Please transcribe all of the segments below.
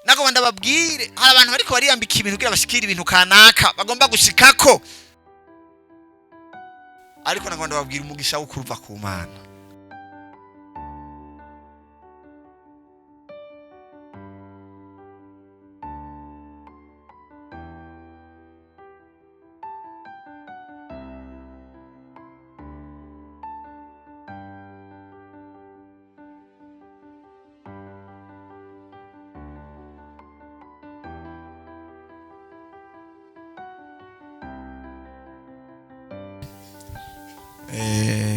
nako ndababwire hari abantu bariko bariyambika ibintu kugira bashikira ibintu kanaka bagomba gushikako, ariko nako ndababwira umugisha wo kuruva ku Mana.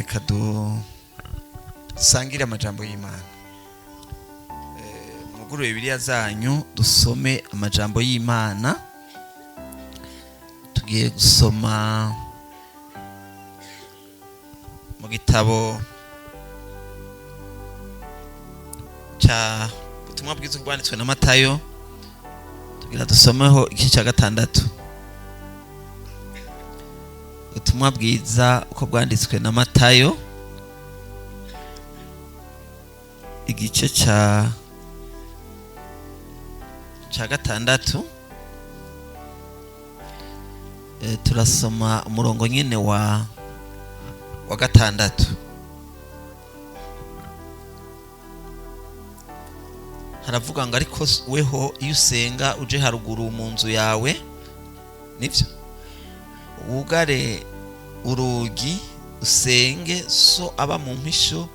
Kado sangire amajambo y'Imana. Mugurure Bibiliya zanyu dusome amajambo y'Imana. Tugiye gusoma mu gitabo cha ubutumwa bwiza bwanditswe na Matayo. Tugira dusomeho igice cya 6. Ubutumwa bwiza uko bwanditswe na Matayo igice cya 6. Turasoma umurongo nyine wa 6. Haravuga ngo ariko weho iyo usenga uje haruguru mu nzu yawe, nivyo wugare urugi usenge, so aba mu mpisho,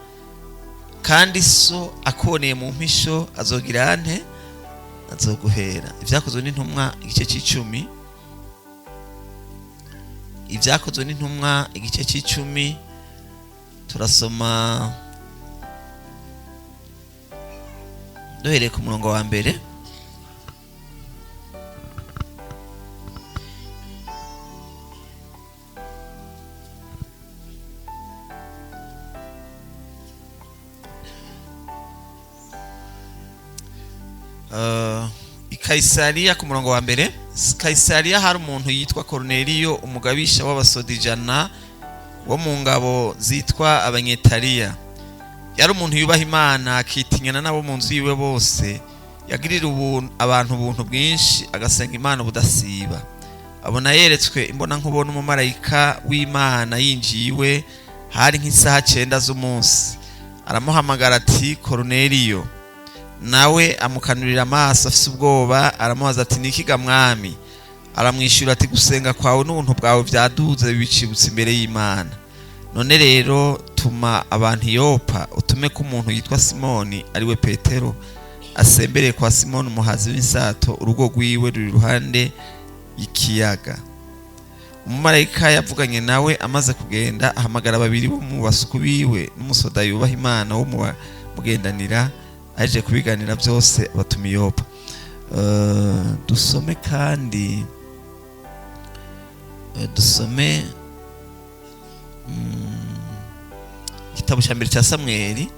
kandi so akuboneye mu mpisho azogira ante? Azoguhera. Ivyakozwe n'intumwa igice c'10. Ivyakozwe n'intumwa igice c'10 turasoma duhereye ku murongo wa mbere. Kaisariya ku murongo wa mbere. Kaisariya hari umuntu yitwa Korneliyo, umugabisha w'abasodijana wo mu ngabo zitwa Abanyetariya. Yari umuntu yubaha Imana, akitinyana nabo mu nzu yiwe bose. Yagirira abantu ubuntu bwinshi, agasenga Imana budasiba. Abona yeretswe imbona nkubona umumarayika w'Imana yinjiwe, hari nk'isaha 9 z'umunsi. Aramuhamagara ati Korneliyo. Nawe amukanurira amaso afise ubwoba, aramubaza ati nikiga mwami? Aramwishura ati gusenga kwawe n'ubuntu bwawe vyaduze bibicibutse imbere y'Imana. None rero tuma abantu Yopa, utume ko umuntu yitwa Simoni ariwe Petero asembereye kwa Simoni umuhazi w'insato, urugo rwiwe ruri ruhande y'ikiyaga. Umumarayika yavuganye nawe amaze kugenda, ahamagara babiri bo mu basuku biwe n'umusoda yubaha Imana wo mu mugendanira, aje kubiganira byose abatuma Yopa. Dusome kandi dusome igitabo cya mbere cya Samweli.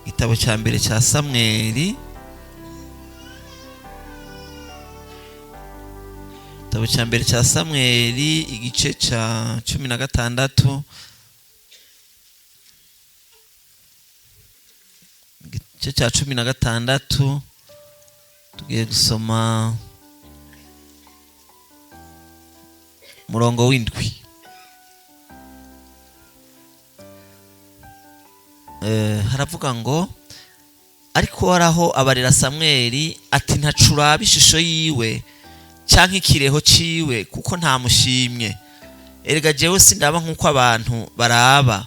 Igitabo cya mbere cya Samweli, igitabo cya mbere cya Samweli igice cya 16. Igice cya 16 tugiye gusoma murongo w'indwi. Haravuga ngo ariko waraho abarira Samweli ati ntacuraba ishusho yiwe canke ikireho ciwe, kuko nta mushimye. Erega jewe sindaba nkuko abantu baraba,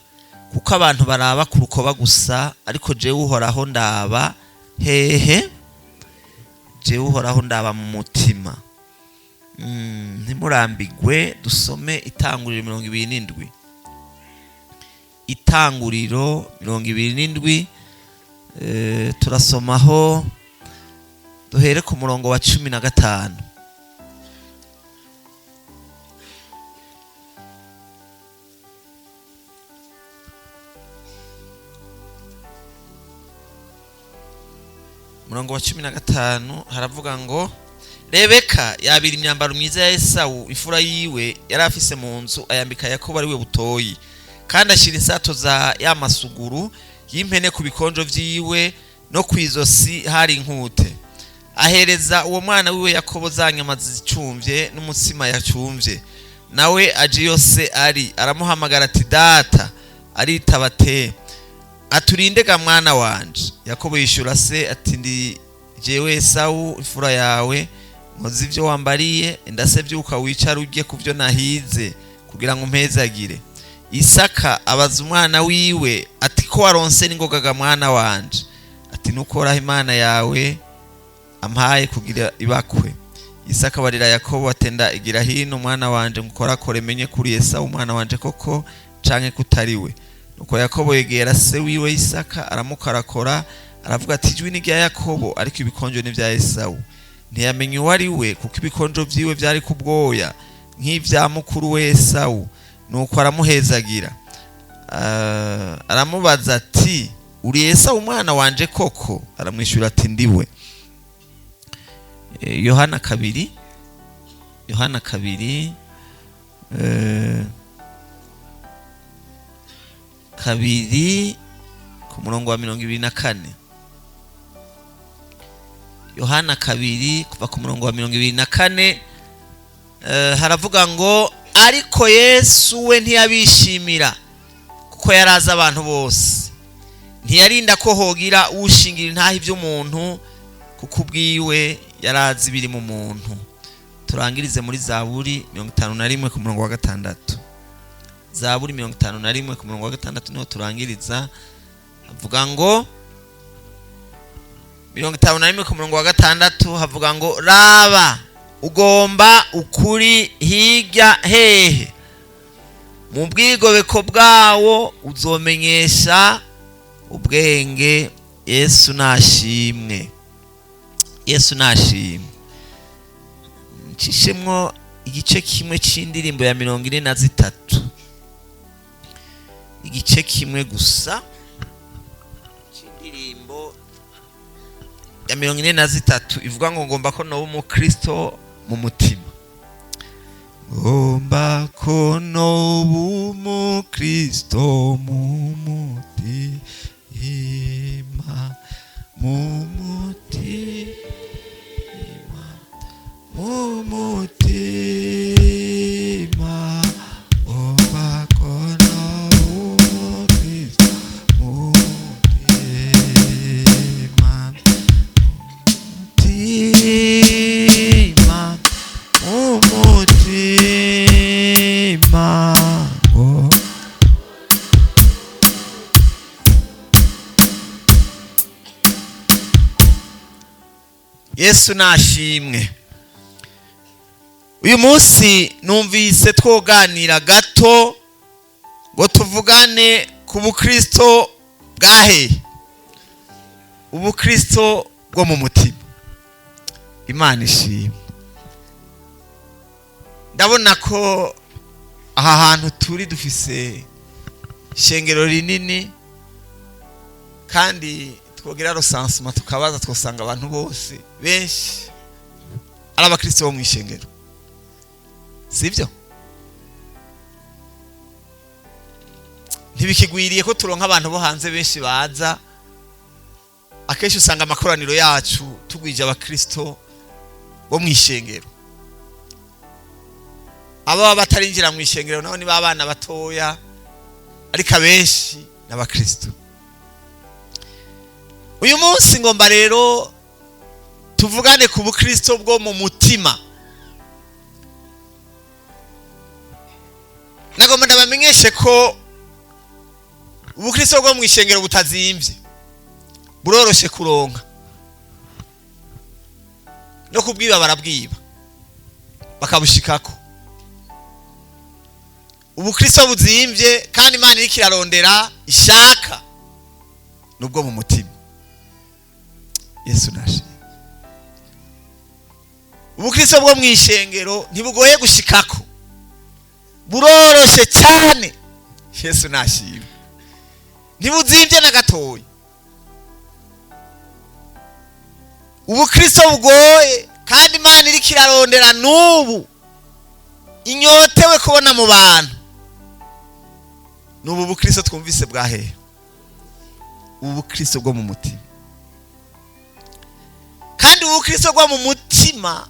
kuko abantu baraba ku rukoba gusa, ariko jewe uhoraho ndaba hehe? Jewe uhoraho ndaba mu mutima. Ntimurambigwe. Dusome Itanguriro 27. Itanguriro 27. Turasomaho duhere ku murongo wa 15. Murongo wa 15 haravuga ngo Rebeka yabira imyambaro myiza ya Esau imfura yiwe yari afise mu nzu, ayambika Yakobo ariwe butoyi, kandi ashira insato za yamasuguru y'impene ku bikonjo vyiwe no kw'izosi hari inkute. Ahereza uwo mwana wiwe Yakobo za nyama zicumvye n'umutsima yacumvye. Nawe aje yose ari aramuhamagara ati data. Aritaba ati aturinde ga mwana wanje. Yakobo yishura se ati ndi jewe Esawu imfura yawe, nkoze ivyo wambariye, ndase vyuka wicara urye kuvyo nahize kugira ngo mpezagire. Isaka abaza umwana wiwe ati ko waronse n'ingoga ga mwana wanje? Ati nukoraho Imana yawe ampaye kugira ibakwe. Isaka barira Yakobo atenda igira hino mwana wanje ngukorakore menye kuri Esawu umwana wanje koko canke kutariwe. Nuko Yakobo yegera se wiwe Isaka aramukarakora, aravuga ati ijwi ni rya Yakobo ariko ibikonjo ni vya Esawu. Ntiyamenye uwo ari we kuko ibikonjo vyiwe vyari kubwoya nk'ivya mukuru we Esawu. Nuko aramuhezagira, aramubaza ati uri Esawu umwana wanje koko? Aramwishura ati ndiwe. Yohana kabiri ku murongo wa 24. Yohana 2 kuva ku murongo wa 24 haravuga ngo ariko Yesu we ntiyabishimira kuko yaraza abantu bose, ntiyarinda ko hogira ushingira intahe ivy'umuntu kuko ubwiwe yarazi biri mu muntu. Turangirize muri Zaburi 51 ku murongo wa 6. Zaburi 51 ku murongo wa 6 niho turangiriza. Havuga ngo 51 ku murongo wa 6 havuga ngo raba ugomba ukuri hirya hehe, mu bwigobeko bwawo uzomenyesha ubwenge. Yesu nashimwe, Yesu nashimwe. Ncishemwo igice kimwe c'indirimbo ya 43, igice kimwe gusa c'indirimbo ya 43 ivuga ngo ngomba ko no umukristo mu mutima. Ngomba ko no umukristo mu mutima, mu mutima, mu mutima. Ngomba ko no umukristo mu mutima, mutima, mu mutima. Yesu nashimwe. Uyu munsi numvise twoganira gato ngo tuvugane ku bukristo bwahe, ubukristo bwo mu mutima. Imana ishimwe. Ndabona ko aha hantu turi dufise ishengero rinini kandi twogira recensement tukabaza twosanga abantu bose benshi ari abakristo bo mu ishengero, sivyo? Ntibikigwiriye ko turonka abantu bo hanze benshi baza. Akenshi usanga amakoraniro yacu tugwije abakristo bo mu ishengero. Aba batarinjira mu ishengero nabo ni babana batoya ariko abenshi n'abakristo. Uyu munsi ngomba rero tuvugane ku bukristo bwo mu mutima. Nagomba ndabamenyeshe ko ubukristo bwo mu ishengero butazimvye, buroroshe kuronka no kubwiba barabwiba bakabushikako. Ubukristo buzimvye kandi Imana iriko irarondera ishaka nubwo mu mutima. Yesu nashimwe. Ubukristo bwo mu ishengero ntibugoye gushikako, buroroshe cyane. Yesu nashimwe. Ntibuzimvye na gatoya. Ubukristo bugoye kandi Imana iriko irarondera nubu inyotewe kubona mu bantu. Nubu bukristo twumvise bwahe, ubu bukristo bwo mu mutima. ubukristo bwo mu mutima,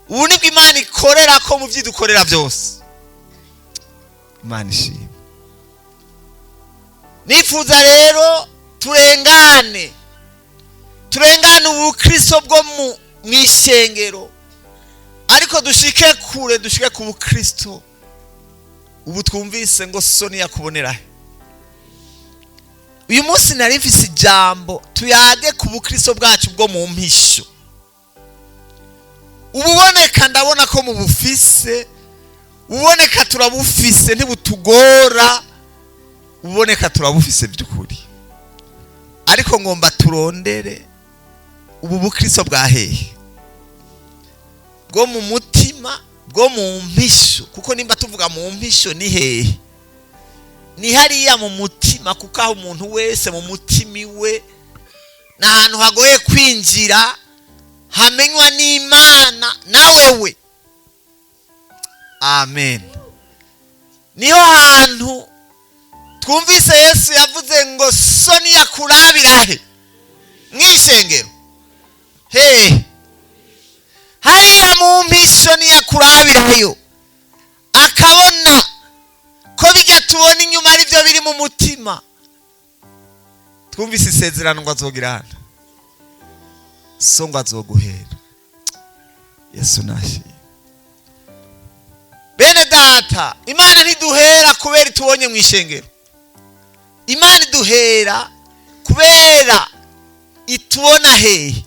ubu nibwo Imana ikorera ko mu byidukorera byose. Imana ishimwe. Nifuza rero turengane ubukristo bwo mu ishengero, ariko dushike kure, dushike ku bukristo ubu twumvise ngo soni yakubonera. Uyu munsi nari mfise ijambo tuyage ku bukristo bwacu bwo mu mpisho. Ububoneka ndabona ko mu bufise, uboneka turabufise ntibutugora, uboneka turabufise by'ukuri, ariko ngomba turondere ubu bukristo bwa hehe, bwo mu mutima, bwo mu mpisho. Kuko nimba tuvuga mu mpisho ni hehe? Ni hariya mu mutima, kuko aho umuntu wese mu mutima iwe ni ahantu hagoye kwinjira, hamenywa n'Imana nawewe. Amen. Niho hantu twumvise Yesu yavuze ngo soni yakurabira he? Mw'ishengero. He, hariya mu mpisho ni yakurabirayo, akabona ko bijya tubona inyuma ari byo biri mu mutima. Twumvise isezerano ngo azogira hano, so ngo azoguhera. Yesu nashimye. Bene data, Imana ntiduhera kubera tubonye mu ishengero. Imana iduhera kubera itubona hehe?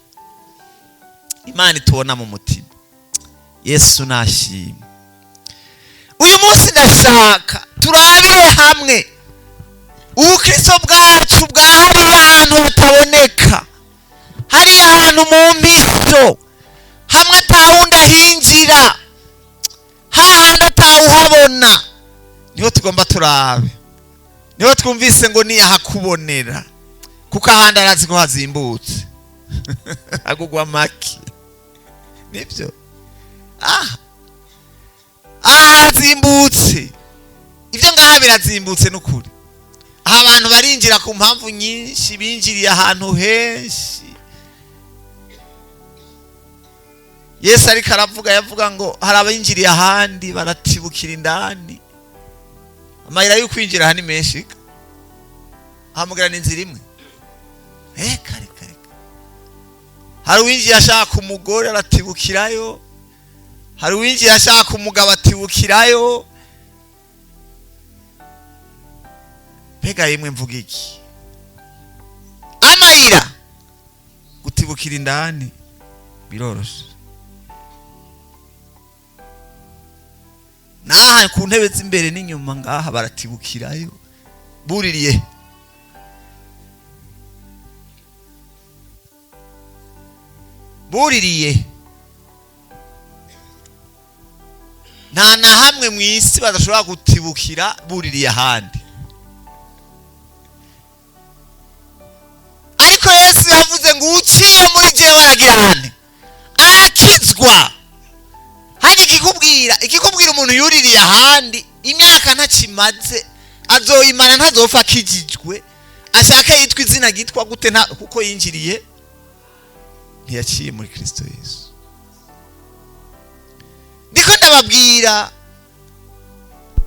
Imana itubona mu mutima. Yesu nashimye. Uyu munsi ndashaka turabire hamwe ubukristo bwacu bwa hariya ahantu hataboneka, hariya ahantu mu mpisho, hamwe atawundi ahinjira, hahandi atawuhabona, niho tugomba turabe. Niho twumvise ngo niyahakubonera, kuko ahandi arazi ko hazimbutse. Agugwa maki. Nibyo. Hazimbutse. Ibyo ngaha birazimbutse n'ukuri. Aha abantu barinjira ku mpamvu nyinshi, binjiriye ahantu henshi. Yesu ariko aravuga, yavuga ngo hari abinjiriye ahandi baratibukira indani. Amayira yo kwinjira aha ni menshi. Hamugera n'inzira imwe. Kare. Hari uwinjiye ashaka umugore aratibukirayo, hari uwinjiye ashaka umugabo atibukirayo. Pega yemwe mvuga iki? Amayira gutibukira indani biroroshe. Naha ku ntebe z'imbere n'inyuma ngaha baratibukirayo. Buririye. Buririye. Nta na hamwe mu isi badashobora gutibukira buririye ahandi. Ariko Yesu yavuze ngo uciye muri jewe aragirane, arakizwa. Hari ikikubwira umuntu yuririye ahandi imyaka ntakimaze, azoyimana ntazopfa akijijwe, ashaka yitwa izina gitwa gute kuko yinjiriye ntiyaciye muri Kristo Yesu. Ndiko ndababwira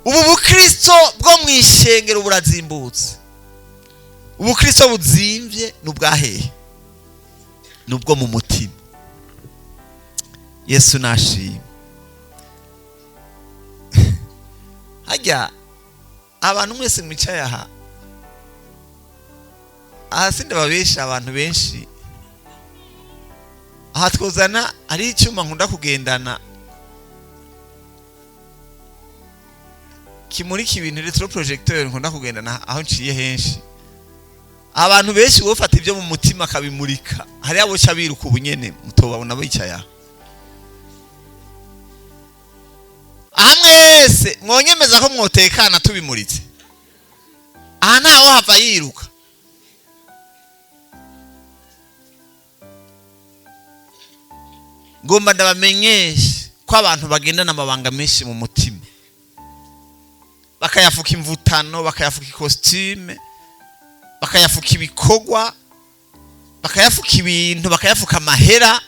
ubu bukristo bwo mu ishengero burazimbutse. Ubukristo buzimvye n'ubwahehe, nubwo mu mutima. Yesu nashimye. Hajya abantu mwese mwicaye aha, sinde babesha abantu benshi. Aha twozana ari icyuma nkunda kugendana kimurika ibintu, retro projecteur nkunda kugendana aho nciye henshi. Abantu benshi bofata ibyo mu mutima akabimurika, hari abo cyabiruka ubunyene mutobabona bicaye aha. Mwese mwonyemeza ko mwotekana tubimuritse. Aha ntaho hava yiruka. Ngomba ndabamenyeshe ko abantu bagendana amabanga menshi mu mutima, bakayafuka imvutano, bakayafuka ikositime, bakayafuka ibikogwa, bakayafuka ibintu, bakayafuka amahera,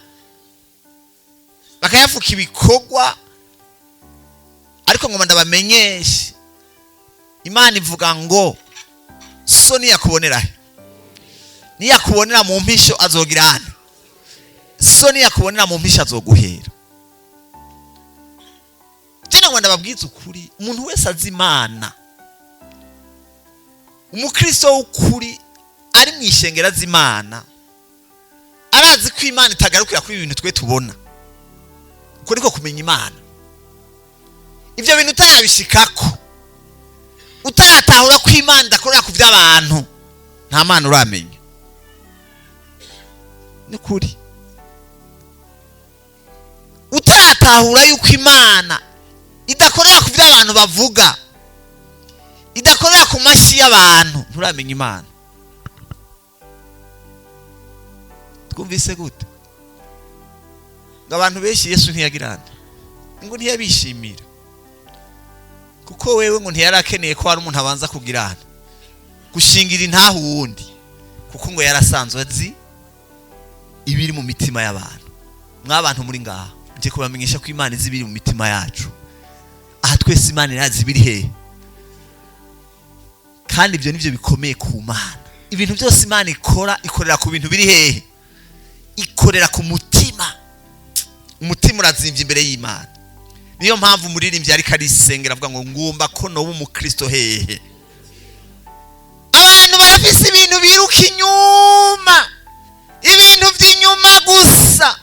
bakayafuka ibikorwa. Ariko ngo ndabamenyeshe, Imana ivuga ngo so niyakubonera he? Niyakubonera mu mpisho azogira hano. So niyakubonera mu mpisho azoguhera. Jena ngo ndababwiza ukuri, umuntu wese azi Imana, umukristo w'ukuri ari mu ishengero z'Imana, arazi ko Imana itagarukira kuri ibintu twe tubona. Uko niko kumenya Imana. Ibyo bintu utarabishikako, utaratahura ko Imana idakorera ku by'abantu, nta Mana uramenya. Ni kuri. Utaratahura yuko Imana idakorera ku by'abantu bavuga, idakorera ku mashi y'abantu, nturamenya Imana. Twumvise gute? Ngo abantu benshi Yesu ntiyagirana, ngo ntiyabishimira, kuko wewe ngo ntiyarakeneye ko hari umuntu abanza kugirana, gushingira intaho wundi, kuko ngo yarasanzwe azi ibiri mu mitima y'abantu. Mwabantu muri ngaha, nje kubamenyesha ko Imana izi ibiri mu mitima yacu. Aha twese Imana irazi ibiri hehe, kandi ibyo nivyo bikomeye ku Mana. Ibintu byose Imana ikora, ikorera ku bintu biri hehe? Ikorera ku mutima. Umutima urazimvye imbere y'Imana. Niyo mpamvu umuririmbyi ariko arisengera avuga ngo ngumba ko no umukristo hehe. Abantu barafise ibintu biruka inyuma, ibintu by'inyuma gusa,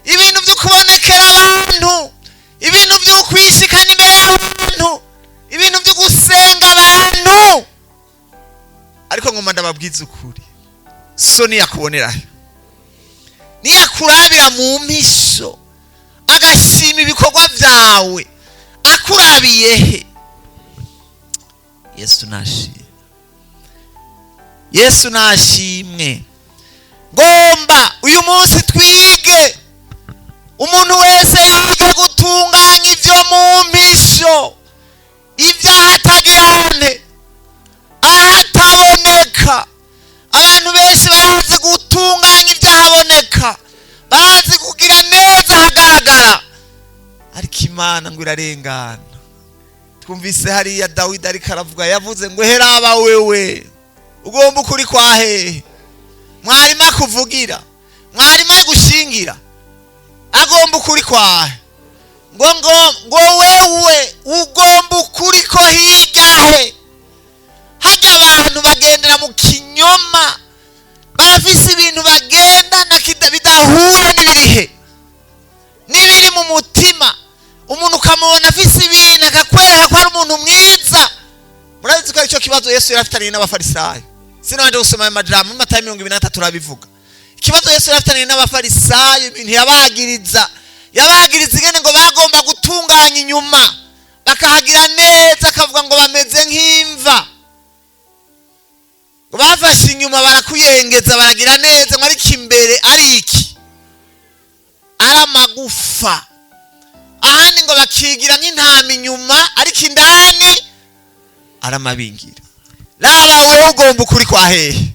ibintu byo kubonekera abantu, ibintu byo kwishikana imbere y'abantu, ibintu byo gusenga abantu. Ariko ngoma ndababwiza ukuri, so niyakubonera, niyakurabira mu mpisho, agashima ibikorwa byawe, akurabiye he? Yesu nashimwe. Yesu nashimwe. Ngomba uyu munsi twige, umuntu wese yige gutunganya ibyo mu mpisho, iby'ahatagirane, ahataboneka. Abantu benshi barazi gutunganya ibyahaboneka, barazi kugira neza hagaragara, ariko Imana ngo irarengana. Twumvise hariya Dawidi ariko aravuga, yavuze ngo heraba wewe ugomba ukuri kwa hehe? Mwarima kuvugira, mwarima gushingira, agomba ukuri kwahe? ngo wewe ugomba ukuri ko hirya he? Hajya abantu bagendera mu kinyoma, barafise ibintu bagenda na bidahura n'ibirihe n'ibiri mu mutima. Umuntu ukamubona afise ibintu akakwereka ko ari umuntu mwiza. Murabizi ko ari cyo kibazo Yesu yarafitaniye n'abafarisayo. Sinabanje gusoma amajambo mu Matayo 23 turabivuga. Ikibazo Yesu yarafitaniye n'abafarisayo, ibintu yabagiriza ingene ngo bagomba gutunganya inyuma, bakahagira neza, akavuga ngo bameze nk'imva. Ngo bafashe inyuma barakuyengeza, baragira neza, ngo ariko imbere ari iki? Ari amagufa. Ahandi ngo bakigira nk'intama inyuma, ariko indani ari amabingira. Raba wewe ugomba ukuri kwa hehe?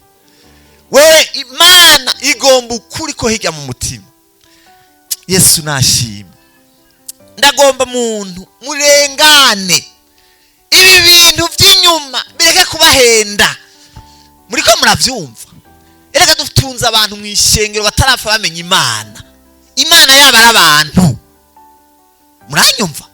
Wewe Imana igomba ukuri ko hirya mu mutima. Yesu nashimwe. Ndagomba muntu murengane, ibi bintu by'inyuma bireke kubahenda. Muriko muravyumva? Erega dutunze abantu mu ishengero batarafa bamenya Imana. Imana yaba ari abantu. Muranyumva?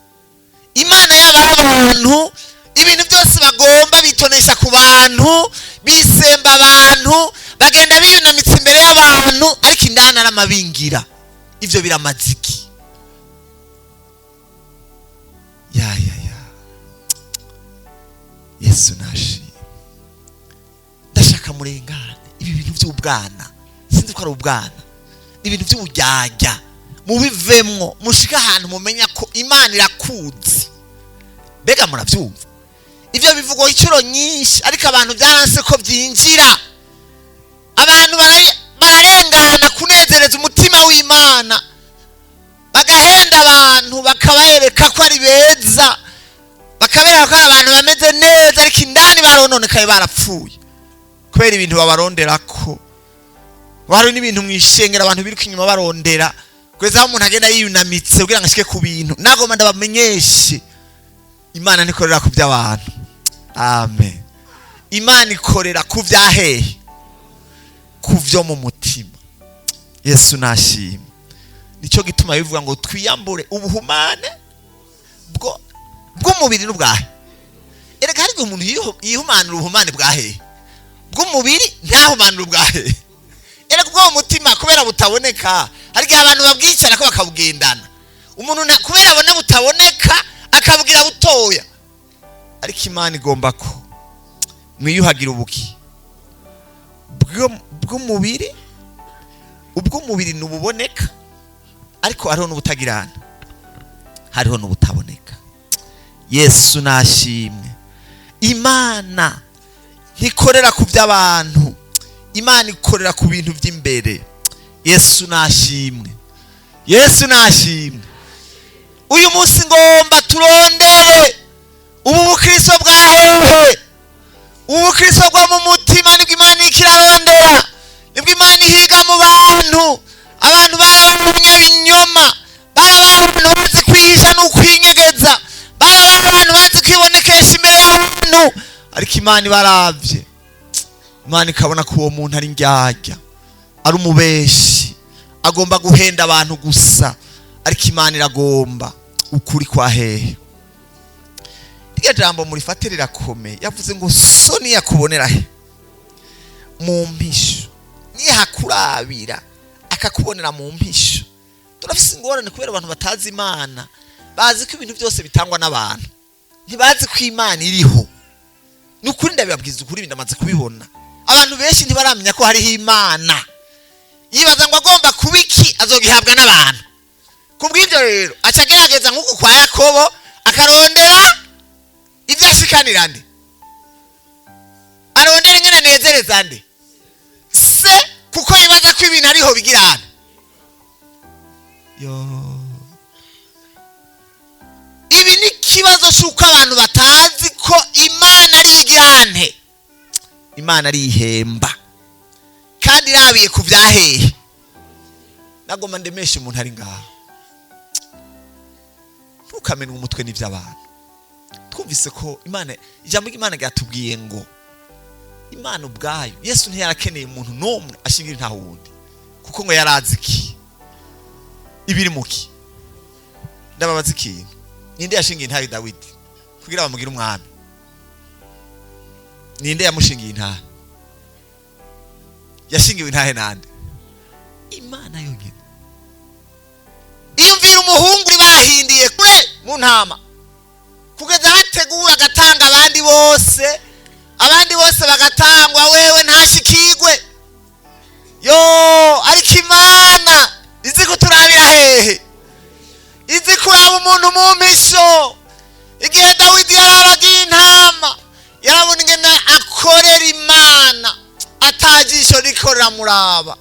Imana yaba ari abantu, ibintu byose bagomba bitonesha ku bantu, bisemba abantu, bagenda biyunamitse imbere y'abantu, ariko indani ari amabingira. Ivyo biramaziki. Ya Yesu nashimwe. Ndashaka murengane ibi bintu by'ubwana. Sinzi ko ari ubwana, ibintu by'ubujyajya mubivemwo, mushika ahantu mumenya ko Imana irakuzi. Bega muravyumva? Ivyo bivugo icuro nyinshi, ariko abantu byaranse ko byinjira. Abantu bararengana kunezereza umutima w'Imana, bagahenda abantu, bakabereka ko ari beza, bakabereka ko abantu bameze neza, ariko indani barononekaye barapfuye kubera ibintu babaronderako. wari n'ibintu mwishengera abantu biruka inyuma barondera kweza aho umuntu agenda yiyunamitse kugira ngo ashike ku bintu. Nagomba ndabamenyeshe Imana nikorera ku by'abantu. Amen. Imana ikorera ku byahehe, ku byo mu mutima. Yesu nashimye. Nicyo gituma bivuga ngo twiyambure ubuhumane bw'umubiri n'ubwahe. Erega hari umuntu yihumanura ubuhumane bwahe bw'umubiri ntahumanura ubwahe. Erega bwo mutima kubera butaboneka, hari gihe abantu babwicara ko bakabugendana. Umuntu kubera abona butaboneka akabugira butoya. Ariko Imana igomba ko mwiyuhagira ubuki bw'umubiri. Ubw'umubiri nububoneka, ariko hariho n'ubutagirana, hariho n'ubutaboneka. Yesu nashimwe. Imana ntikorera ku by'abantu, Imana ikorera ku bintu by'imbere. Yesu nashimwe. Yesu nashimwe. Uyu munsi ngomba turondere ubu bukristo bwahehe, ubukristo bwo mu mutima. Nibwo Imana ikirarondera, nibwo Imana ihiga mu bantu. Abantu b'abanyabinyoma, abantu bazi kwihisha no kwinyegeza, abantu bazi kwibonekesha imbere y'abantu. Ariko Imana ibaravye, Imana ikabona ko uwo muntu ari ndyarya, ari umubeshi, agomba guhenda abantu gusa. Ariko Imana iragomba ukuri kwa hehe. Iryo jambo murifate rirakomeye. Yavuze ngo so niyakubonera he mu mpisho, niyakurabira akakubonera mu mpisho. Turafise ingorane kubera abantu batazi Imana, bazi ko ibintu byose bitangwa n'abantu, ntibazi ko Imana iriho. Nukuri ndabibabwiza ukuri, ndamaze kubibona. Abantu benshi ntibaramenya ko hariho Imana, yibaza ngo agomba kubiki azogihabwa n'abantu. Kubw'ibyo rero acagerageza nk'uko kwa Yakobo akarondera ibyo ashikanira nde, arondera ingene nezereza nde se, kuko yibaza ko ibintu ariho bigirana. Ibi ni kibazo cy'uko abantu batazi ko Imana ari igirante, Imana ari ihemba kandi irabiye ku byahehe. Nagomba ndemeshe umuntu ari ngaho, ntukamenwe umutwe n'iby'abantu. Twumvise ko Imana, ijambo ry'Imana ryatubwiye ngo Imana ubwayo, Yesu ntiyarakeneye umuntu n'umwe ashingira nta wundi, kuko ngo yarazi iki ibiri muki. Ndababaza ikintu, ninde yashingiye intahe Dawidi kugira bamugira umwami? Ninde yamushingiye intahe? Yashingiwe intahe nande? Imana yonyine. Iyumvira umuhungu bahindiye kure mu ntama, kugeza hategura agatanga abandi bose bagatangwa, wewe ntashikigwe. Ariko Imana izi kuturabira hehe, izi kuraba umuntu mu mpisho. Igihe Dawidi yarabagiye intama, yarabona ingene akorera Imana atajisho rikorera muraba.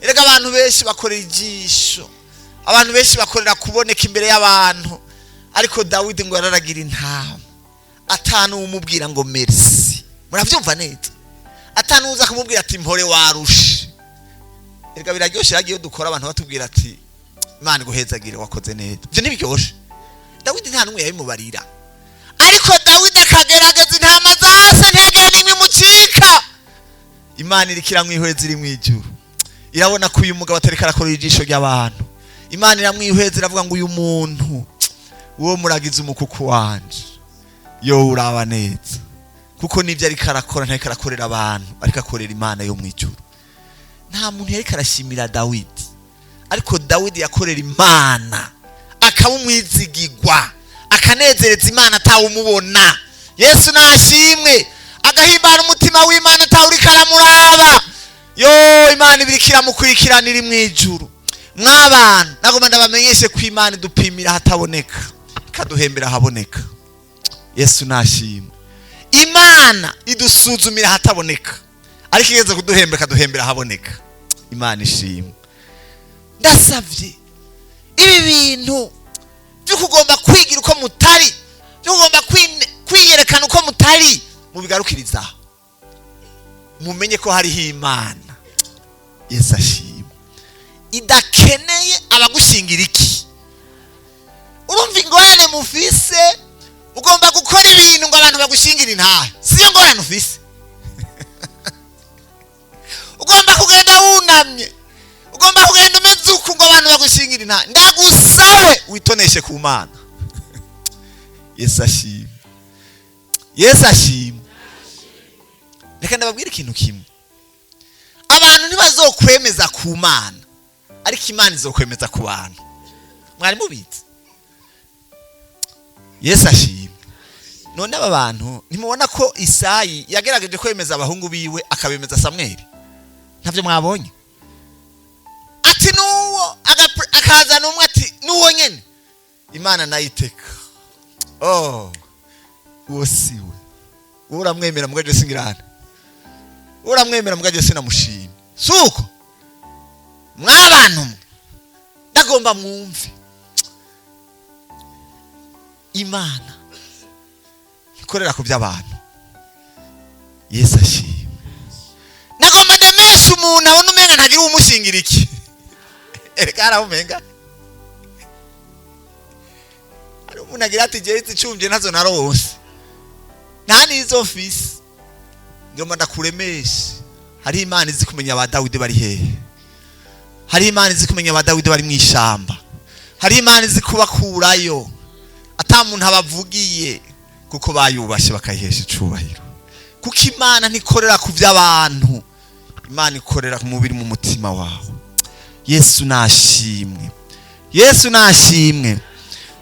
Erega abantu benshi bakorera ijisho, abantu benshi bakorera kuboneka imbere y'abantu. Ariko Dawidi ngo yararagira intama, atanu umubwira ngo merci. Muravyumva neza? Atanu uza kumubwira ati mpore warushe. Erega biraryoshe yagiye dukora abantu batubwira ati Imana iguhezagire wakoze neza. Ivyo ntibiryoshe. Dawidi nta numwe yabimubarira, ariko Dawidi akagerageza intama zase ntege nimwe mucika. Imana irikira mwihweza iri mwijuru, irabona ko uyu mugabo atari karakora ijisho ry'abantu. Imana iramwihweza iravuga ngo uyu muntu uwo muragize umukuku wanje uraba neza, kuko nibyo ari karakora ntari karakorera abantu, ariko akorera Imana yo mwijuru. Nta muntu yari karashimira Dawidi, ariko Dawidi yakorera Imana akabumwizigirwa, akanezereza Imana atawumubona. Yesu nashimwe. Agahimbara umutima w'Imana atawuri karamuraba. Imana ibirikira mukurikirana iri mwijuru. Mw'abantu nagomba ndabamenyeshe ko Imana idupimira hataboneka, ikaduhembera haboneka. Yesu nashimwe. Imana idusuzumira hataboneka, ariko igeze kuduhembera ikaduhembera haboneka. Imana ishimwe. Ndasavye ibi bintu byo kugomba kwigira uko mutari, byo kugomba kwiyerekana uko mutari, mubigarukiriza mumenye ko hariho Imana. Yesu ashimwe. Idakeneye abagushingira iki. Urumva ingorane mufise, ugomba gukora ibintu ngo abantu bagushingira intahe. Siyo ngorane ufise. Ugomba kugenda wunamye, ugomba kugenda umeze uko ngo abantu bagushingira intahe. Ndagusawe witoneshe ku Mana. Yesu ashimwe. Yesu ashimwe. Reka ndababwira ikintu kimwe. Abantu ntibazokwemeza ku Mana, ariko Imana izokwemeza ku bantu. Mwari mubizi? Yesu ashimwe. None aba bantu ntimubona ko Isayi yagerageje kwemeza abahungu biwe akabemeza Samweli? Ntavyo mwabonye? Ati nuwo akaza numwe ati nuwo nyene. Imana nayiteka. Uwo siwe. Uramwemera mugaje singirana. Uramwemera mugaje sinamushima. Suko. Mwabantu ndagomba mwumve. Imana ikorera ku by'abantu. Yesu ashimwe. Nagomba ndemesha umuntu abona umenga ntagira umushingira iki. Ereka arabumenga. Ari umuntu agira ati je icumbye nazo narose. Nani izo office. Ngomba ndakuremesha. Hari Imana izi kumenya aba Dawidi bari hehe. Hari Imana izi kumenya aba Dawidi bari mwishamba. Hari Imana izi kubakurayo. Ata muntu abavugiye kuko bayubashe bakayihesha icubahiro. Kuko Imana ntikorera ku by'abantu. Imana ikorera ku mubiri mu mutima wawe. Yesu nashimwe. Yesu nashimwe.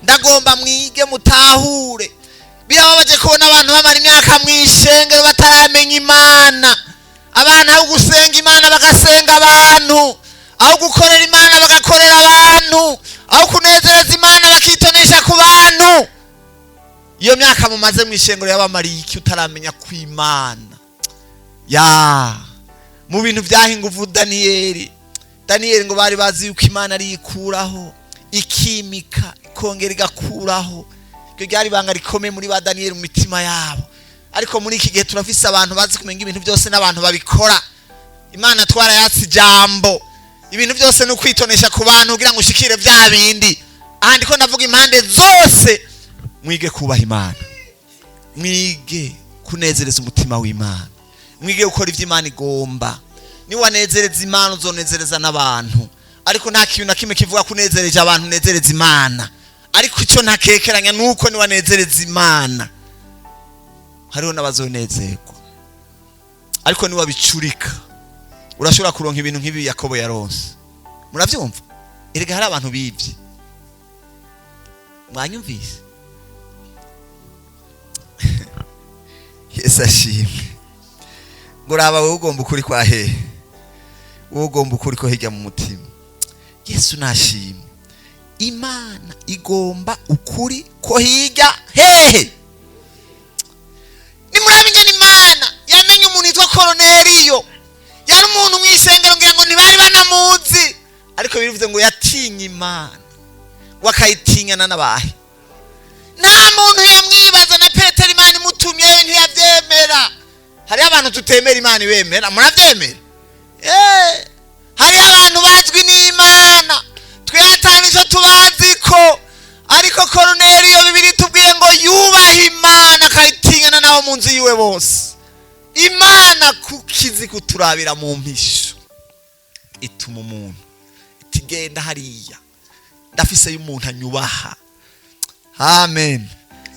Ndagomba mwige mutahure. Birababaje kubona abantu bamara imyaka mwishengero bataramenya Imana. Abana aho gusenga Imana bagasenga abantu. Aho gukorera Imana bagakorera abantu. Aho kunezereza Imana bakitonesha ku bantu. Iyo myaka mumaze mwishengero y'abamariye iki utaramenya ku Imana. Mu bintu byahinguvu Daniyeli ngo bari bazi yuko Imana ari ikuraho, ikimika, ikongera igakuraho. Ibyo byari banga rikomeye muri ba Daniyeli mu mitima yabo. Ariko muri iki gihe turafise abantu bazi kumenya ibintu byose n'abantu babikora. Imana twara yatsi jambo. Ibintu byose no kwitonesha ku bantu kugira ngo ushikire bya bindi. Ahandi ko ndavuga impande zose mwige kubaha Imana. Mwige kunezereza umutima w'Imana. Mwige gukora ivyo Imana igomba. Ni wanezereza Imana uzonezereza n'abantu. Ariko nta kintu na kimwe kivuga kunezereje abantu nezereza Imana. Ariko icyo ntakekeranya nuko ni wanezereza Imana. Hariho n'abazonezerwa. Ariko ni wabicurika. Urashobora kuronka ibintu nk'ibi Yakobo yaronse. Muravyumva? Erega hari abantu bivye. Mwanyumvise? Yesu ashimwe. Nguraba wowe ugomba ukuri kwa hehe. Wowe ugomba ukuri ko hirya mu mutima. Yesu nashimwe. Imana igomba ukuri ko hirya hehe. Nimurabinga n'Imana yamenye umuntu yitwa Korneliyo. Yari umuntu mwishengero ngira ngo ntibari banamuzi. Ariko birivuze ngo yatinye Imana. Wakayitinyana n'abahe. Nta muntu yamwibaza na Petero Imana imutumye ntiyavyemera. Hari abantu tutemera Imana ibemera, muravyemera? Hari abantu bazwi n'Imana. Twiyatana ico tubaziko. Ariko Korneliyo Bibiri tubwiye ngo yubaha Imana akayitinyana nabo mu nzu yiwe bose. Imana kukizi kuturabira mu mpisho. Ituma umuntu itigenda hariya. Ndafise y'umuntu anyubaha. Amen.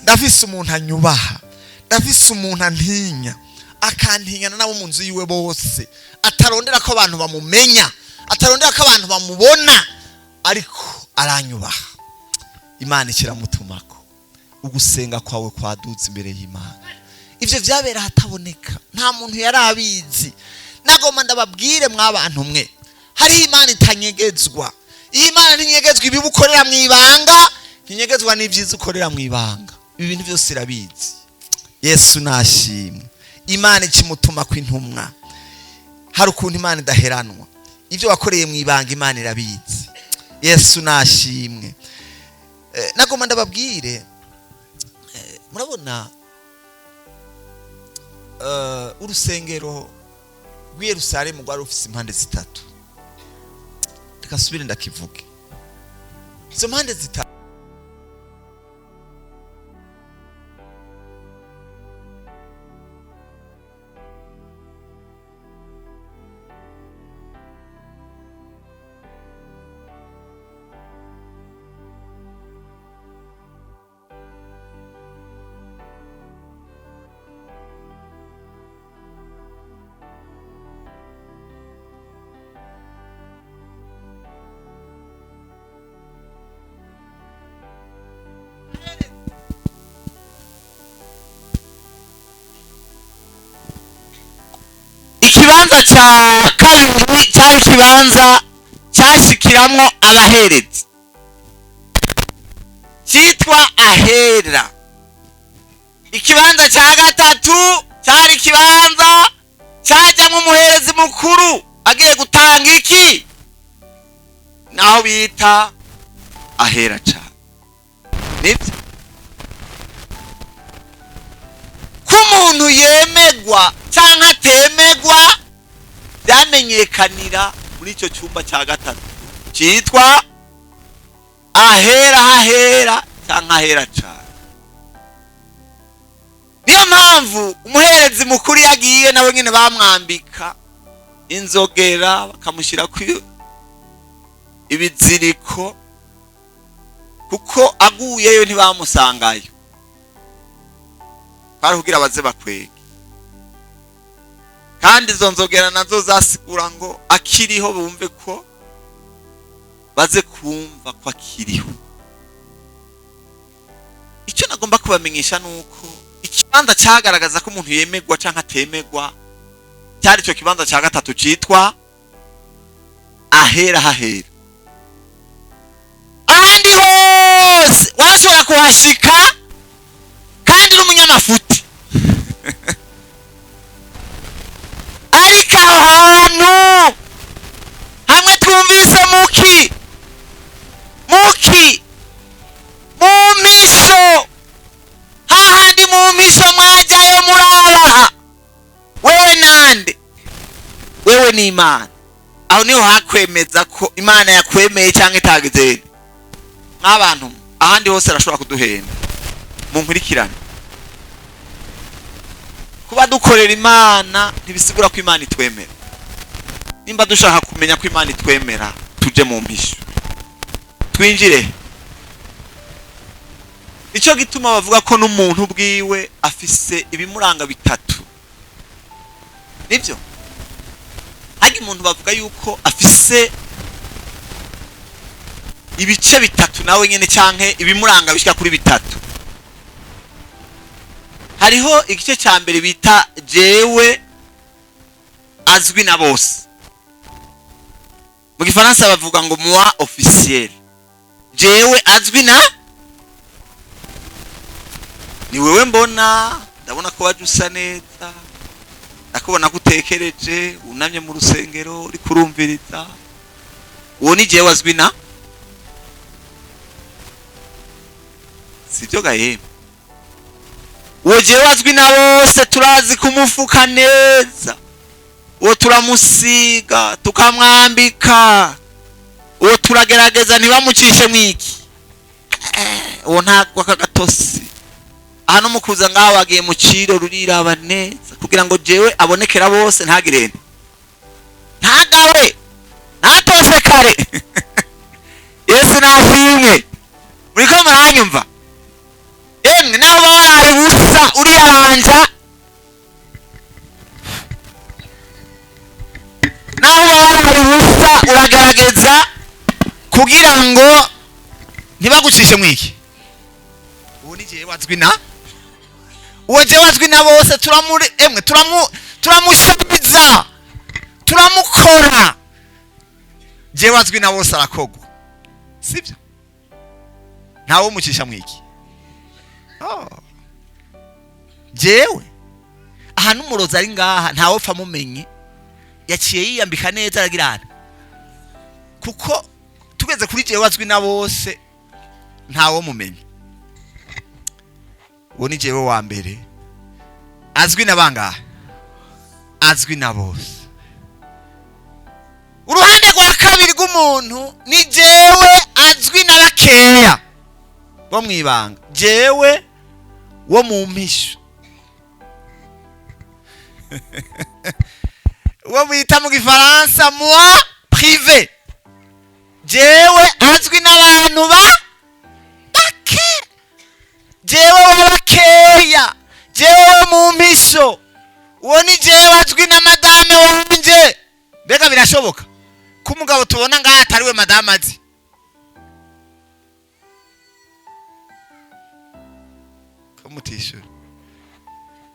Ndafise umuntu anyubaha. Ndafise umuntu antinya. Akantinyana nabo mu nzu yiwe bose. Atarondera ko abantu bamumenya. Atarondera ko abantu bamubona. Ariko aranyubaha. Imana ikiramutumako. Ugusenga kwawe kwaduze imbere y'Imana. Ivyo vyabera hataboneka. Nta muntu yarabizi. Nagoma ndababwire mwabantu mwe. Hari Imana itanyegezwa. Imana ntinyegezwa ibibukorera mu ibanga, ntinyegezwa n'ivyiza ukorera mu ibanga. Ibi bintu byose irabizi. Yesu nashimwe. Imana ikimutuma kw'intumwa. Hari ukuntu Imana idaheranwa. Ivyo wakoreye mu ibanga Imana irabizi. Yesu nashimwe. Nagoma ndababwire murabona urusengero rw'i Yerusalemu rwari rufise impande zitatu. reka subire ndakivuge. Izo mpande zitatu ikibanza cya kabiri cyari ikibanza cyashikiramwo abaherezi cyitwa ahera. Ikibanza cya gatatu cyari ikibanza cyajyamo umuherezi mukuru agiye gutanga iki, naho bita ahera cyane. Nibyo ko umuntu yemegwa cyangwa atemegwa byamenyekanira muri icyo cyumba cya gatatu cyitwa ahera hahera cyangwa ahera cyane. Niyo mpamvu umuherezi mukuru yagiye nawe nyine bamwambika inzogera bakamushyira ku ibiziriko, kuko aguyeyo ntibamusangayo, bari kugira baze bakwege. Kandi izo nzogera nazo zasigura ngo akiriho bumve ko baze kumva ko akiriho. Icyo nagomba kubamenyesha nuko ikibanza cyagaragaza ko umuntu yemegwa cyangwa atemegwa cyari cyo kibanza cya gatatu cyitwa ahera hahera. Ahandi hose warashobora kuhashika kandi n'umunyamafuti ariko aho hantu hamwe twumvise muki mu misho, hahandi mu misho mwajyayo murara wewe nande, wewe ni Imana. Aho niho hakwemeza ko Imana yakwemeye cyangwa itageze. Nk'abantu ahandi hose arashobora kuduhenda. Munkurikirane, kuba dukorera Imana ntibisigura ko Imana itwemera. Nimba dushaka kumenya ko Imana itwemera, tuje mu mpisho twinjire. Icyo gituma bavuga ko n'umuntu bwiwe afise ibimuranga bitatu. Nibyo hagi umuntu bavuga yuko afise ibice bitatu nawe nyene canke ibimuranga bishika kuri bitatu. Hariho igice cya mbere bita jewe azwi na bose. Mu Gifaransa bavuga ngo moi officiel. Jewe azwi na ni wewe mbona, ndabona ko waje usa neza, ndakubona ko utekereje, unamye mu rusengero uri kurumviriza. Uwo ni jewe azwi na, sibyo gaye. Uwo jewe azwi na bose turazi kumufuka neza, uwo turamusiga tukamwambika, uwo turagerageza ntibamucishe mwiki, uwo ntagwa kagatosi. Hano mukuza ngaho wagiye mu ciro ruriraba neza kugira ngo jewe abonekera bose ntagirene, ntagawe natose kare. Yesu nashimwe. Muriko muranyumva? Emwe naho baraye ubusa uriyaranja, naho baraye ubusa uragerageza kugira ngo ntibagucishe mwiki. Uwo ni jewe azwi na, uwo jewe azwi na bose turamushabiza turamukora. Jewe azwi na bose arakogwa, sibyo? Ntawo mucisha mwiki. Jewe ahantu umurozi ari ngaha ntawo pfa mumenye, yaciye yiyambika neza aragirana, kuko tugeze kuri jewe azwi na bose ntawo mumenye. Uwo ni jewe wa mbere azwi na bangahe? Azwi na bose. Uruhande rwa kabiri bw'umuntu ni jewe azwi n'abakeya bo mwibanga, jewe wo mu mpisho uwo bita mu gifaransa moi privé, jewe azwi n'abantu bake, jewe w'abakeya, jewe wo mu mpisho, uwo ni jewe azwi na madame wanje. Mbega birashoboka ko umugabo tubona ngaha atariwe madame azi? Ko mutishura.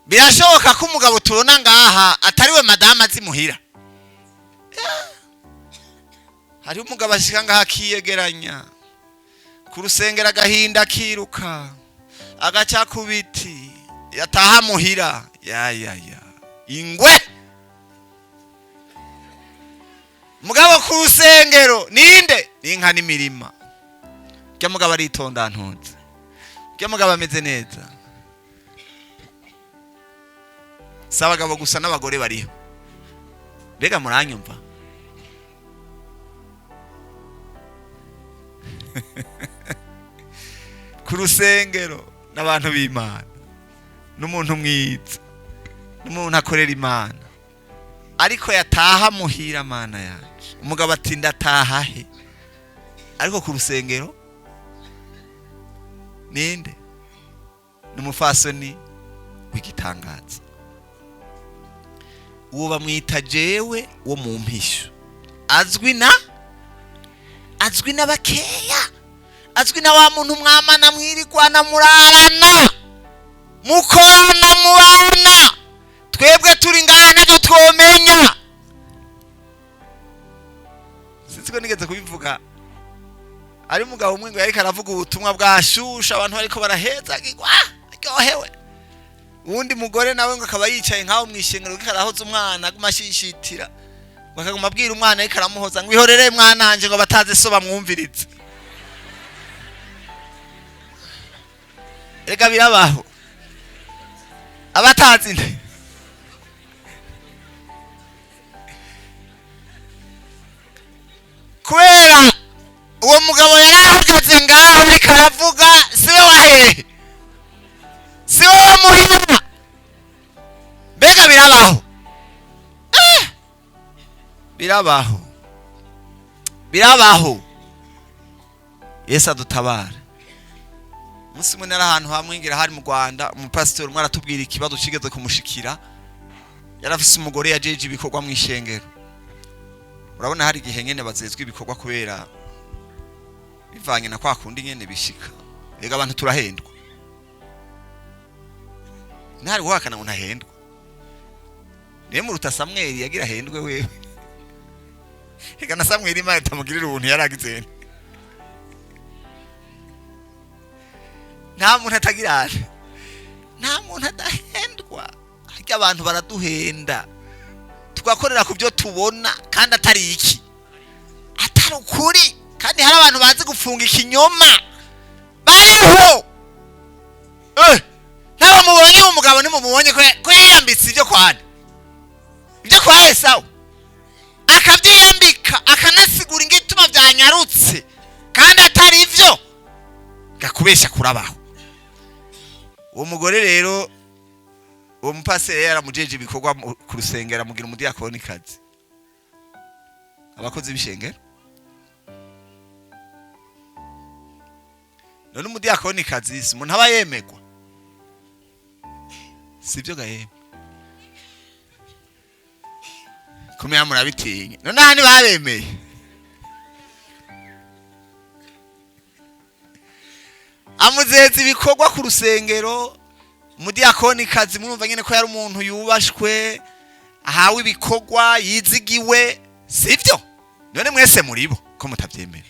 Birashoboka ko umugabo tubona ngaha atariwe madame azi muhira? Hari umugabo ashika ngaha akiyegeranya ku rusengero agahinda kiruka agaca ku biti yataha muhira ya ingwe. Mugabo ku rusengero ninde? Ninka n'imirima. Kya mugabo aritonda ntunze, kya mugabo ameze neza. Sabagabo gusa n'abagore bariho. Mbega muranyumva? Ku rusengero n'abantu b'Imana, n'umuntu mwiza, n'umuntu akorera Imana, ariko yataha muhira mana yaje. Umugabo ati ndataha he? Ariko ku rusengero ninde? N'umufasoni w'igitangaza. Uwo bamwita jewe wo mu mpisho, azwi n'abakeya, azwi na wa muntu mwamana mwirikwana murarana mukorana mubana. Twebwe turi ngaha ntacyo twomenya. Sinzi ko nigeze kubivuga. Ari mugabo umwe ngo yariko aravuga ubutumwa bwashusha, abantu bariko barahezagirwa aryohewe. Uwundi mugore nawe ngo akaba yicaye nkaho mwishengero karahoza umwana agumashishitira, bakaguma abwira umwana ariko aramuhoza ngo ihorere mwana hanje ngo bataze so bamwumvirize. Ega birabaho abatazi nde. Kubera uwo mugabo yarahagaze ngaho ariko aravuga siwe wahehe, siwe wamuhira. Mbega birabaho, birabaho. Yesu adutabare. Musi mwe nari ahantu hamwingira hari mu Rwanda, umupasiteri umwe aratubwira ikibazo kigeze kumushikira. Yarafise umugore yajeje ibikorwa mu ishengero. Urabona hari igihe nyene bazezwe ibikorwa kubera bivanye na kwa kundi nyene bishika. Ega abantu turahendwa. Ntari guhakana ngo ntahendwa. Niye muruta Samweli yagira hendwe wewe. Ega na Samweli Imana itamugirira ubuntu yaragize. Nta muntu atagira, nta muntu adahendwa. Harya abantu baraduhenda tugakorera ku byo tubona kandi atari iki, atari ukuri. Kandi hari abantu bazi gufunga ikinyoma bariho. Nawe mubonye umugabo nimumubonye ko yambitse ibyo kwane, ibyo kwa Esau akabyiyambika akanasigura ingituma byanyarutse kandi atari ivyo, gakubesha kurabaho. Uwo mugore rero, uwo mupasiteri yaramujeje ibikorwa ku rusengero amugira umudiyakonikazi. Abakozi b'ishengero none umudiyakonikazi si umuntu aba yemegwa, sibyo gahembe? Kumenya murabitinya. None hani babemeye? Amuzeza ibikorwa ku rusengero. Umudiyakonikazi murumva nyene ko yari umuntu yubashwe, ahawe ibikorwa, yizigiwe, sivyo? None mwese muribo ko mutavyemera.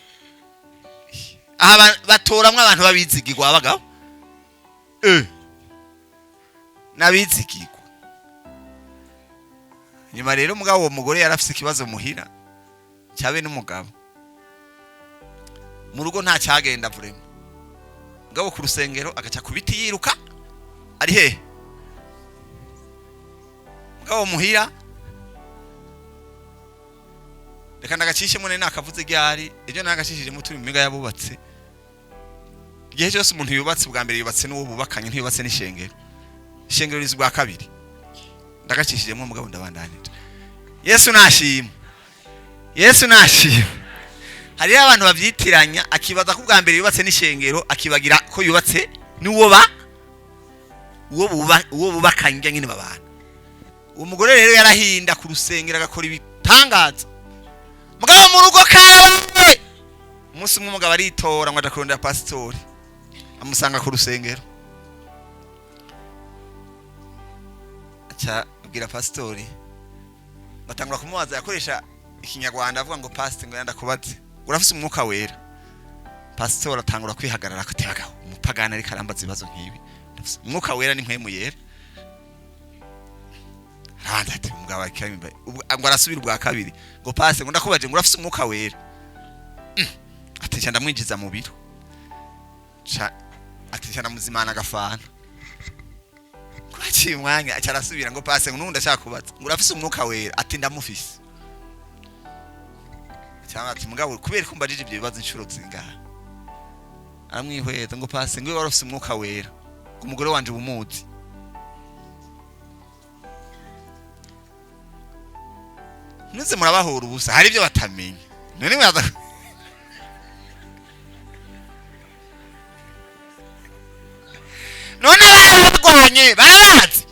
Aha batoramwe abantu babizigirwa abagabo. Nabizigirwa. Nyuma rero umugabo uwo mugore yarafise ikibazo muhira cyabe n'umugabo. Mu rugo nta cyagenda vrema. Mugabo ku rusengero agaca kubiti yiruka. Ari he? Mugabo muhira reka ndagacishemo nene akavuze ryari ejo nagacishijemo turi mu miga yabubatse igihe cyose umuntu yubatse bwa mbere yubatse n'uwo bubakanye ntiyubatse n'ishengero ishengero rizwa kabiri ndagacishijemo mugabo ndabandanije Yesu nashima hari abantu bavyitiranya akibaza ko bwa mbere yubatse n'ishengero akibagira ko yubatse n'uwo uwo bubakanye nyine babana uwo mugore rero yarahinda ku rusengero agakora ibitangaza mugabo mu rugo kawe umunsi umwe umugabo aritora ngo aja kurondera pasitori amusanga ku rusengero aca abwira pasitori batangura kumubaza yakoresha ikinyarwanda avuga ngo pastor ngo yanda kubaze urafise umwuka wera pasitori atangura kwihagarara ko tebagaho umupagana ari karambaza ibibazo nk'ibi umwuka wera ni mpwemu yera handa ati umugabo akimba ngo arasubira ubwa kabiri ngo pastor ngo ndakubaje ngo urafise umwuka wera ati cyanda mwinjiza mu biro ati cyanda muzimana agafana kwaci umwanya acarasubira ngo pastor ngo ndashaka kubaza ngo urafise umwuka wera ati ndamufise cyangwa ati mugabo kubera ko mbajije ibyo bibazo inshuro zingaha aramwihweza ngo pastor ngo warafise umwuka wera ngo umugore wanje bumuzi nuze murabahura ubusa hari ibyo batamenya none mwaza none baragwanye barazi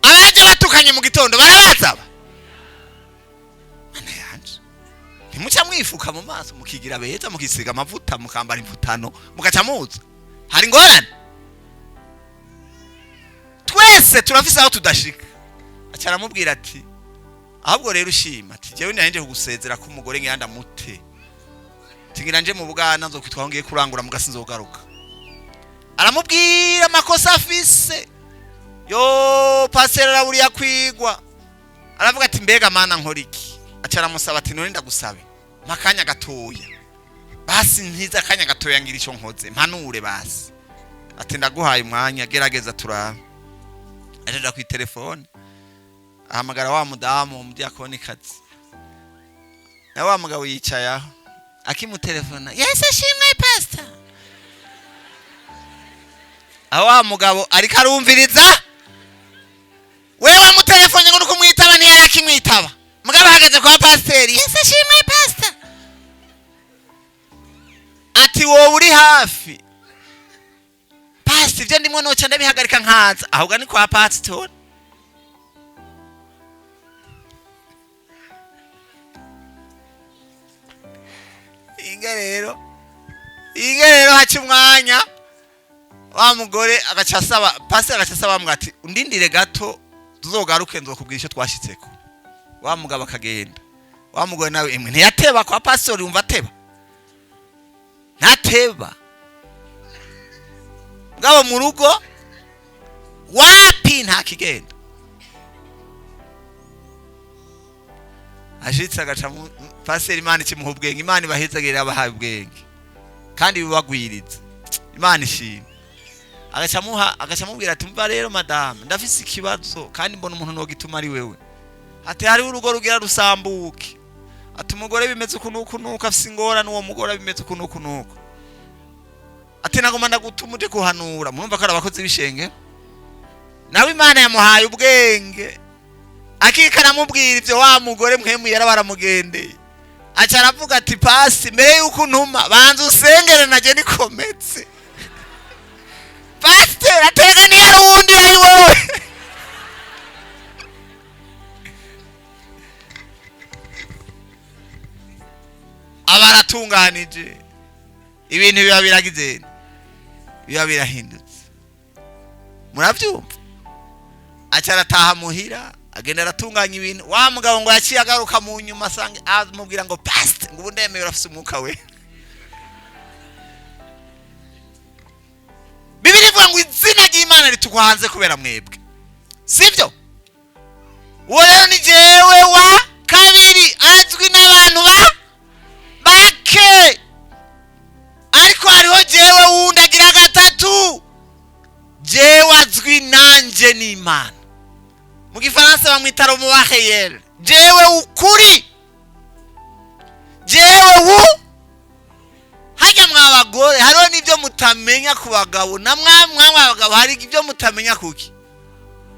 abaje batukanye mu gitondo barabazaba ana yanje ntimuca mwifuka mu maso mukigira beza mukisiga amavuta mukambara imvutano mugaca muza hari ngorane twese turafise aho tudashika acara mubwira ati ahubwo rero ushima ati jewe nanje kugusezera ko umugore ngiyanda mute tingira nje mu bugana nzokwitwa ngiye kurangura mugasinzogaruka aramubwira amakosa afise yo pasera buri yakwigwa aravuga ati mbega mana nkoriki acara musaba ati none ndagusabe makanya gatoya basi ntiza akanya gatoya ngira ico nkoze mpanure basi ati ndaguhaye umwanya gerageza turaba aje ku telefone ahamagara wa mudamu umudiyakoni kazi na wa mugabo yicaye akimutelefona Yesu ashimwe pastor awa mugabo ariko arumviriza wewe mutelefone ngo nukumwitaba ntiyarakimwitaba mugabo hagaze kwa pastor Yesu ashimwe pastor ati wowe uri hafi pastor ivyo ndimwe noca ndabihagarika nkaza ahubwo ni kwa pastor inga rero haci umwanya wa mugore agacasaba pastor agacasaba mwati undindire gato tuzogaruke nzokubwira icyo twashitseko wa mugabo akagenda wa mugore nawe imwe ntiyateba kwa pastor umva ateba ntateba ngabo mu rugo wapi nta kigenda ashitse agaca pastor Imana ikimuha ubwenge Imana ibahezagirira abahaye ubwenge kandi bibagwiriza Imana ishimwe agaca mubwira ati mva rero madame ndafise ikibazo kandi mbona umuntu no gituma ari wewe ati hari urugo rugira rusambuke ati umugore bimeze kunuko afise ingora n'uwo mugore bimeze kunuko ati nagoma ndagutuma uje kuhanura murumva ko abakozi bishenge nawe Imana yamuhaye ubwenge akikana mubwira ivyo wa mugore mpemu yaramugendeye aca aravuga ati pasi mbere yuko ntuma banza usengere naje nikometse pastor atega ni yarundi ari wowe abaratunganije ibintu biba biragize biba birahindutse muravyumva aca arataha muhira agenda aratunganya ibintu wa mugabo ngo yaciye agaruka mu nyuma sange amubwira ngo pastor ngo ubundemeye urafise umwuka we Bibiri ivuga ngo izina ry'Imana ritugwanze kubera mwebwe sivyo uwo rero ni jewe wa kabiri azwi n'abantu bake ariko hariho jewe wundi agira gatatu jewe azwi nanje n'Imana mu gifaransa bamwita Romubaheyeri, jewe ukuri, jewe hajya mwabagore hariho n'ibyo mutamenya ku bagabo, na mwamwe abagabo hari ibyo mutamenya kuki.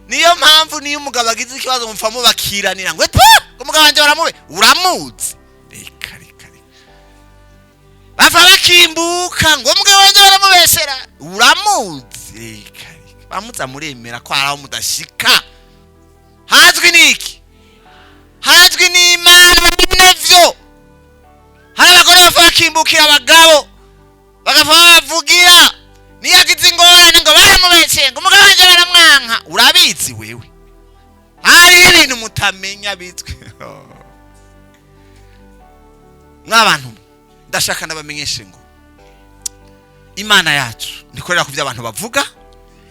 Niyo mpamvu niyo umugabo agize ikibazo mupfamo bakiranira ngo umugabo wanje baramube uramuzi, reka bava bakimbuka ngo umugabo wanje baramubesera uramuzi, reka bamuza muremera ko araho mudashika. Hazwi niki? Hazwi n'Imana n'ivyo. Hari abagore bava bakimbukira abagabo bagava bavugira niyo agize ingorane ngo baramubeseye ngo umugabo wanje baramwanka, urabizi wewe. Hari ibintu mutamenya bizwe. Mwabantu ndashaka ndabamenyeshe ngo Imana yacu nikorera ku byo abantu bavuga,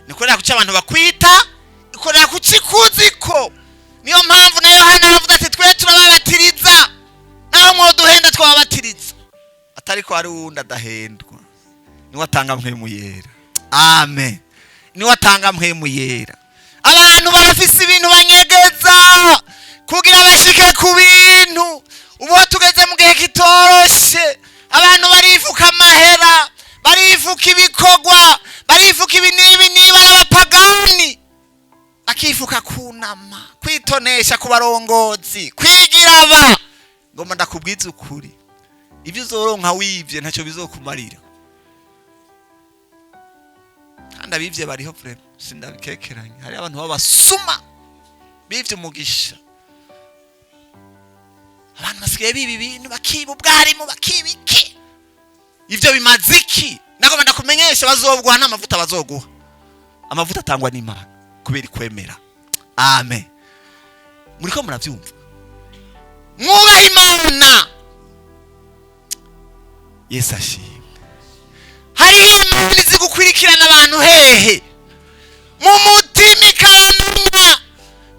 nikorera ku cyo abantu bakwita, nikorera ku kikuziko. Niyo mpamvu na Yohana aravuga ati twe turababatiriza naho mwoduhenda twababatiriza, atari ko ari wundi adahendwa. Niwe atanga mpwemu yera. Amen. Niwe atanga mpwemu yera. Abantu barafise ibintu banyegeza kugira bashike ku bintu. Ubu tugeze mu gihe kitoroshe, abantu barifuka amahera, barifuka ibikogwa, barifuka ibinibi niba n'abapagani, akifuka kunama, kwitonesha ku barongozi, kwigira aba. Ngoma ndakubwiza ukuri, ibyo uzoronka wivye ntacyo bizokumarira. Kandi abivye bariho frere, sindabikekeranya. Hari abantu babasuma bivye umugisha. Abantu basigaye bibi bintu bakiba ubwarimu, bakibiki. Ivyo bimaze iki? Nagomba ndakumenyesha bazobguha n'amavuta bazoguha. Amavuta atangwa n'Imana kubera kwemera. Amen. Muriko muravyumva? Mwubaha Imana. Yesu ashimwe. Hari Imana izi gukwirikirana abantu hehe mu mutima ikamenya.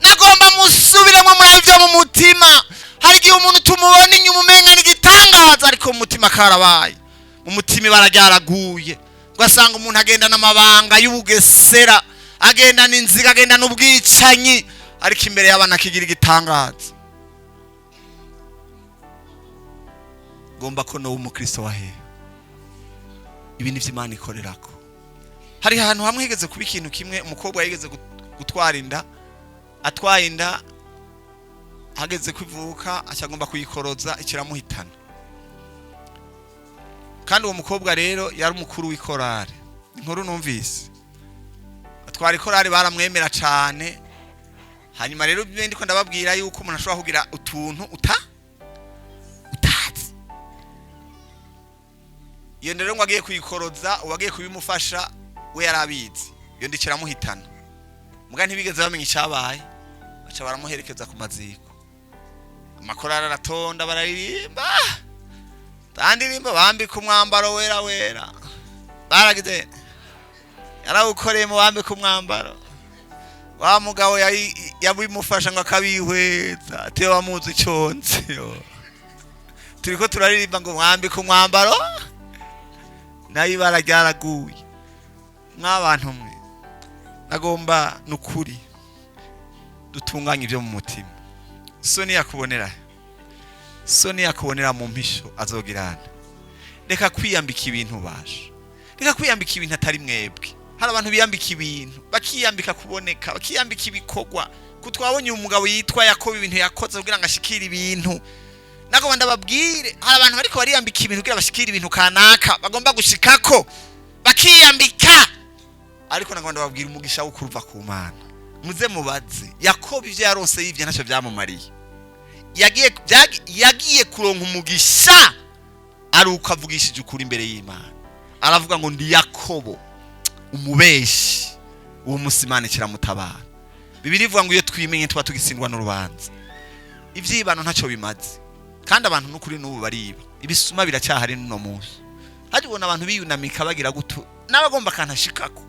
Nagomba musubiremo muri ivyo mu mutima. Hari igihe umuntu tumubona inyuma umenga n'igitangaza, ariko mu mutima karabaye. Mu mutima bararyaraguye. Ugasanga umuntu agenda n'amabanga y'ubugesera, agenda n'inziga, agenda n'ubwicanyi, ariko imbere y'abana kigira igitangaza. Gomba ko no umukristo wahe ibintu by'Imana ikorerako. Hari ahantu hamwe higeze kuba ikintu kimwe, umukobwa yigeze gutwara inda, atwaye inda hageze kwivuka acyagomba kuyikoroza ikiramuhitana. Kandi uwo mukobwa rero yari umukuru w'ikorari. Inkuru numvise atwara ikorari baramwemera cyane. Hanyuma rero ndiko ndababwira yuko umuntu ashobora kugira utuntu utazi. Iyo ndero ngo agiye kuyikoroza, uwagiye kubimufasha we yarabizi, iyo ndikiramuhitana. Muga ntibigeze bamenya icyabaye, baca baramuherekeza ku maziko. Amakorari aratonda bararirimba, tandirimba bambika umwambaro wera wera. Baragize yarawukoreye mu bambika umwambaro. Wa mugabo yabimufasha ngo akabihweza, ate wamuzi iconze. Turiko turaririmba ngo mwambika umwambaro, nayo bararyaraguye. Nk'abantu mwe nagomba nukuri dutunganye ibyo mu mutima. Soni yakubonera mu mpisho azogirana. Reka kwiyambika ibintu basha, reka kwiyambika ibintu atari mwebwe. Hari abantu biyambika ibintu, bakiyambika kuboneka, bakiyambika ibikogwa. Kutwabonye umugabo yitwa Yakobo ibintu yakoze kugira ngo ashikire ibintu. Nagomba ndababwire, hari abantu bariko bariyambika ibintu kugira bashikire ibintu kanaka bagomba gushikako, bakiyambika. Ariko nagomba ndababwira umugisha wo kuruva ku Mana. Muze mubaze Yakobo ivyo yaronse yivye ntacyo byamumariye. Yagiye kuronka umugisha ari uko avugishije ukuri imbere y'Imana. Aravuga ngo ndi Yakobo umubeshi, uwo musimane kiramutabara. Bibiri ivuga ngo iyo twimenye tuba tugisindwa n'urubanza. Ivyibano ntacyo bimaze. Kandi abantu n'ukuri n'ubu bariba. Ibisuma biracyahari no munsi. Haje ubona abantu biyunamika bagira gutu n'abagomba kantashikako.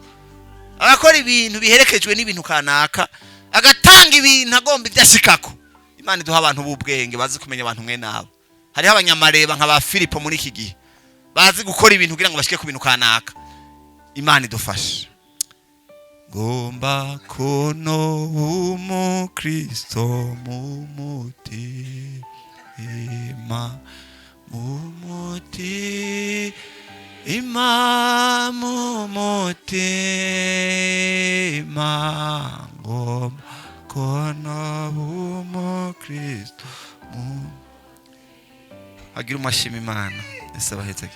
Abakora ibintu biherekejwe n'ibintu kanaka, agatanga ibintu agomba ibyashikako. Imana iduha abantu b'ubwenge bazi kumenya abantu mwe nabo. Hariho abanyamareba nka ba Filipo muri iki gihe bazi gukora ibintu kugira ngo bashike ku bintu kanaka. Imana idufashe. ngomba kuno umukristo mu mutima ngomba kuno umukristo agira umashima Imana ese abahetse